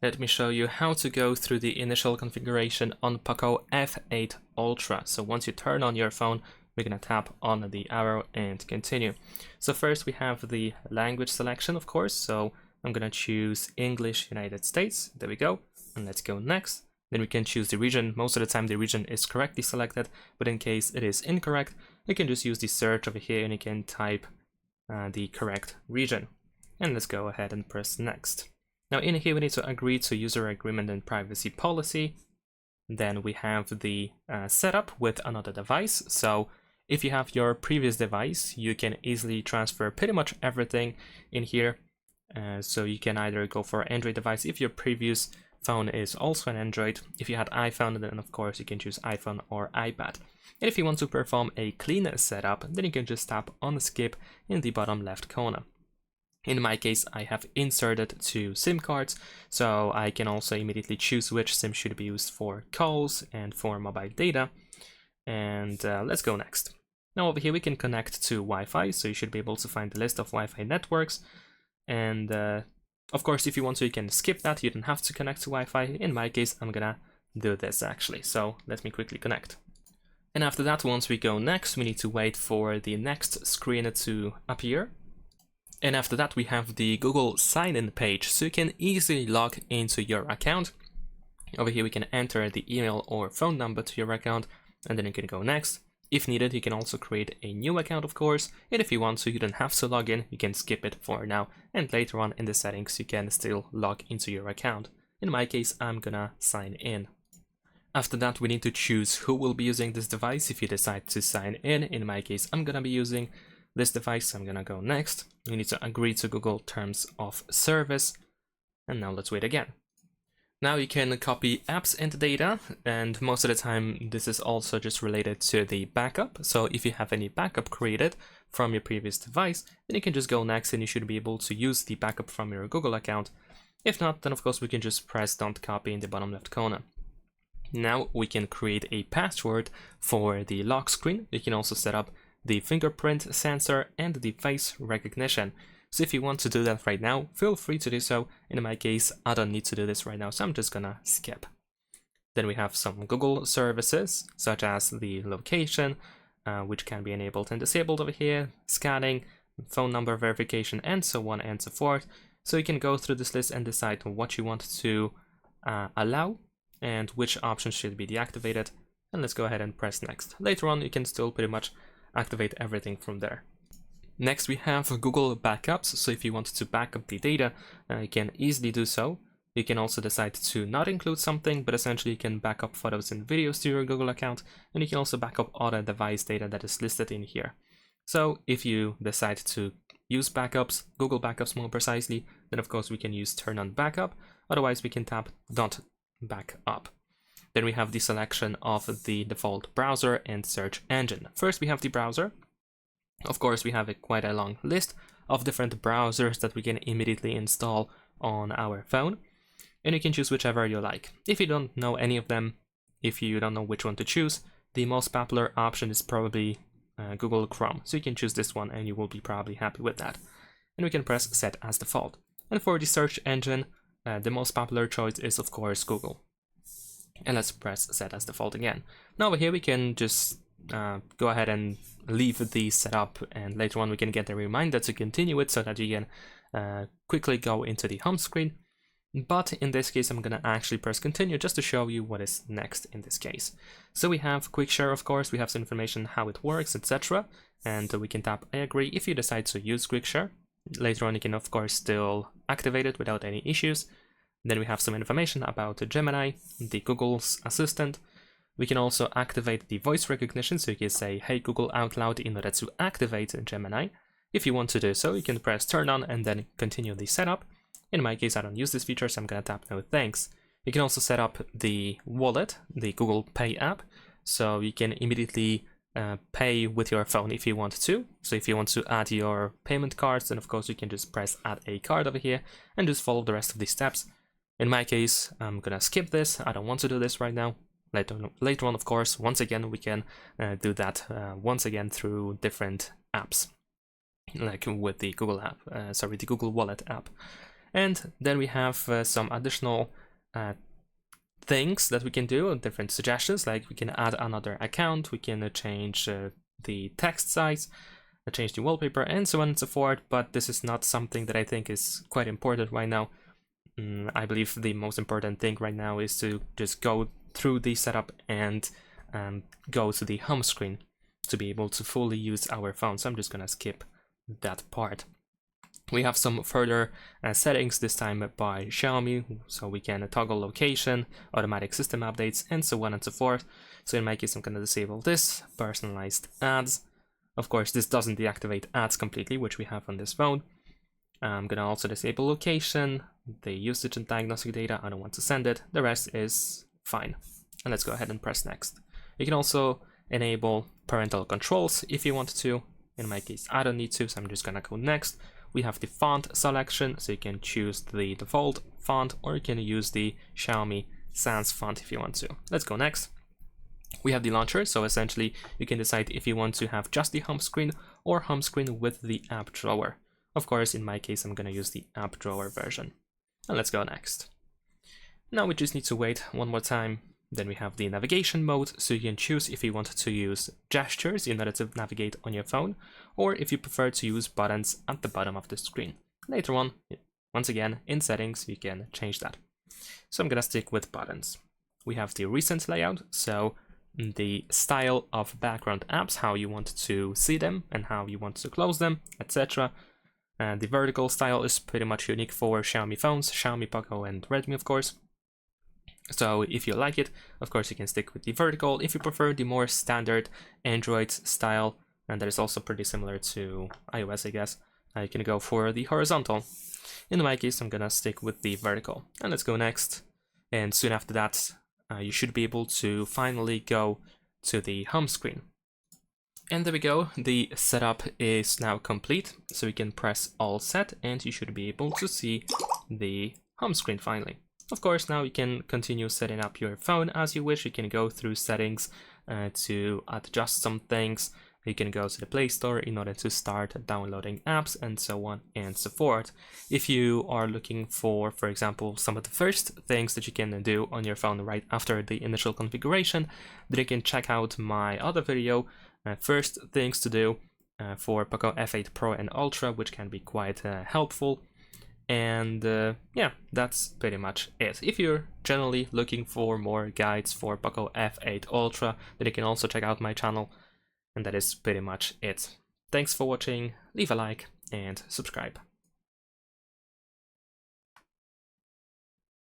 Let me show you how to go through the initial configuration on POCO F8 Ultra. So once you turn on your phone, we're going to tap on the arrow and continue. So first we have the language selection, of course. So I'm going to choose English United States. There we go. And let's go next. Then we can choose the region. Most of the time the region is correctly selected, but in case it is incorrect, you can just use the search over here and you can type the correct region. And let's go ahead and press next. Now in here we need to agree to user agreement and privacy policy. Then we have the setup with another device. So if you have your previous device, you can easily transfer pretty much everything in here. So you can either go for Android device if your previous phone is also an Android. If you had iPhone, then of course you can choose iPhone or iPad. And if you want to perform a clean setup, then you can just tap on skip in the bottom left corner. In my case, I have inserted 2 SIM cards, so I can also immediately choose which SIM should be used for calls and for mobile data. And let's go next. Now over here we can connect to Wi-Fi, so you should be able to find the list of Wi-Fi networks. And of course, if you want to, you can skip that. You don't have to connect to Wi-Fi. In my case, I'm gonna do this actually. So let me quickly connect. And after that, once we go next, we need to wait for the next screen to appear. And after that, we have the Google sign-in page, so you can easily log into your account. Over here, we can enter the email or phone number to your account, and then you can go next. If needed, you can also create a new account, of course, and if you want to, you don't have to log in, you can skip it for now, and later on in the settings, you can still log into your account. In my case, I'm gonna sign in. After that, we need to choose who will be using this device if you decide to sign in. In my case, I'm gonna be using this device, so I'm gonna go next. You need to agree to Google Terms of Service, and now let's wait again. Now you can copy apps and data, and most of the time this is also just related to the backup. So if you have any backup created from your previous device, then you can just go next and you should be able to use the backup from your Google account. If not, then of course we can just press don't copy in the bottom left corner. Now we can create a password for the lock screen. You can also set up the fingerprint sensor and the face recognition. So if you want to do that right now, feel free to do so. In my case, I don't need to do this right now, so I'm just gonna skip. Then we have some Google services, such as the location, which can be enabled and disabled over here, scanning, phone number verification, and so on and so forth. So you can go through this list and decide what you want to allow and which options should be deactivated. And let's go ahead and press next. Later on, you can still pretty much activate everything from there. Next we have Google Backups, so if you want to back up the data, you can easily do so. You can also decide to not include something, but essentially you can back up photos and videos to your Google account, and you can also back up other device data that is listed in here. So if you decide to use backups, Google Backups more precisely, then of course we can use turn on backup, otherwise we can tap don't back up. Then we have the selection of the default browser and search engine. First we have the browser. Of course, we have quite a long list of different browsers that we can immediately install on our phone, and you can choose whichever you like. If you don't know any of them, if you don't know which one to choose, the most popular option is probably Google Chrome. So you can choose this one and you will be probably happy with that. And we can press set as default. And for the search engine, the most popular choice is of course Google. And let's press set as default again. Now over here we can just go ahead and leave the setup, and later on we can get a reminder to continue it so that you can quickly go into the home screen. But in this case I'm gonna actually press continue just to show you what is next in this case. So we have quick share, of course, we have some information how it works, etc. And we can tap I agree if you decide to use quick share. Later on you can of course still activate it without any issues. Then we have some information about Gemini, the Google's assistant. We can also activate the voice recognition, so you can say, hey Google out loud in order to activate Gemini. If you want to do so, you can press turn on and then continue the setup. In my case, I don't use this feature, so I'm gonna tap no thanks. You can also set up the wallet, the Google Pay app, so you can immediately pay with your phone if you want to. So if you want to add your payment cards, then of course you can just press add a card over here and just follow the rest of the steps. In my case, I'm gonna skip this, I don't want to do this right now. Later on, of course, once again, we can do that once again through different apps, like with the Google app, the Google Wallet app. And then we have some additional things that we can do, different suggestions, like we can add another account, we can change the text size, change the wallpaper, and so on and so forth, but this is not something that I think is quite important right now. I believe the most important thing right now is to just go through the setup and go to the home screen to be able to fully use our phone. So I'm just gonna skip that part. We have some further settings, this time by Xiaomi, so we can toggle location, automatic system updates, and so on and so forth. So in my case, I'm gonna disable this, personalized ads. Of course, this doesn't deactivate ads completely, which we have on this phone. I'm gonna also disable location, the usage and diagnostic data, I don't want to send it, the rest is fine. And let's go ahead and press next. You can also enable parental controls if you want to. In my case, I don't need to, so I'm just gonna go next. We have the font selection, so you can choose the default font, or you can use the Xiaomi Sans font if you want to. Let's go next. We have the launcher, so essentially you can decide if you want to have just the home screen or home screen with the app drawer. Of course, in my case, I'm gonna use the app drawer version. And let's go next. Now we just need to wait one more time. Then we have the navigation mode, so you can choose if you want to use gestures in order to navigate on your phone, or if you prefer to use buttons at the bottom of the screen. Later on, once again, in settings, you can change that. So I'm gonna stick with buttons. We have the recent layout, so the style of background apps, how you want to see them and how you want to close them, etc. And the vertical style is pretty much unique for Xiaomi phones, Xiaomi, POCO, and Redmi, of course. So if you like it, of course, you can stick with the vertical. If you prefer the more standard Android style, and that is also pretty similar to iOS, I guess, you can go for the horizontal. In my case, I'm gonna stick with the vertical. And let's go next. And soon after that, you should be able to finally go to the home screen. And there we go, the setup is now complete, so we can press all set and you should be able to see the home screen finally. Of course, now you can continue setting up your phone as you wish. You can go through settings to adjust some things. You can go to the Play Store in order to start downloading apps and so on and so forth. If you are looking for example, some of the first things that you can do on your phone right after the initial configuration, then you can check out my other video, first things to do for POCO F8 Pro and Ultra, which can be quite helpful. And yeah, that's pretty much it. If you're generally looking for more guides for POCO F8 Ultra, then you can also check out my channel. And that is pretty much it. Thanks for watching, leave a like and subscribe.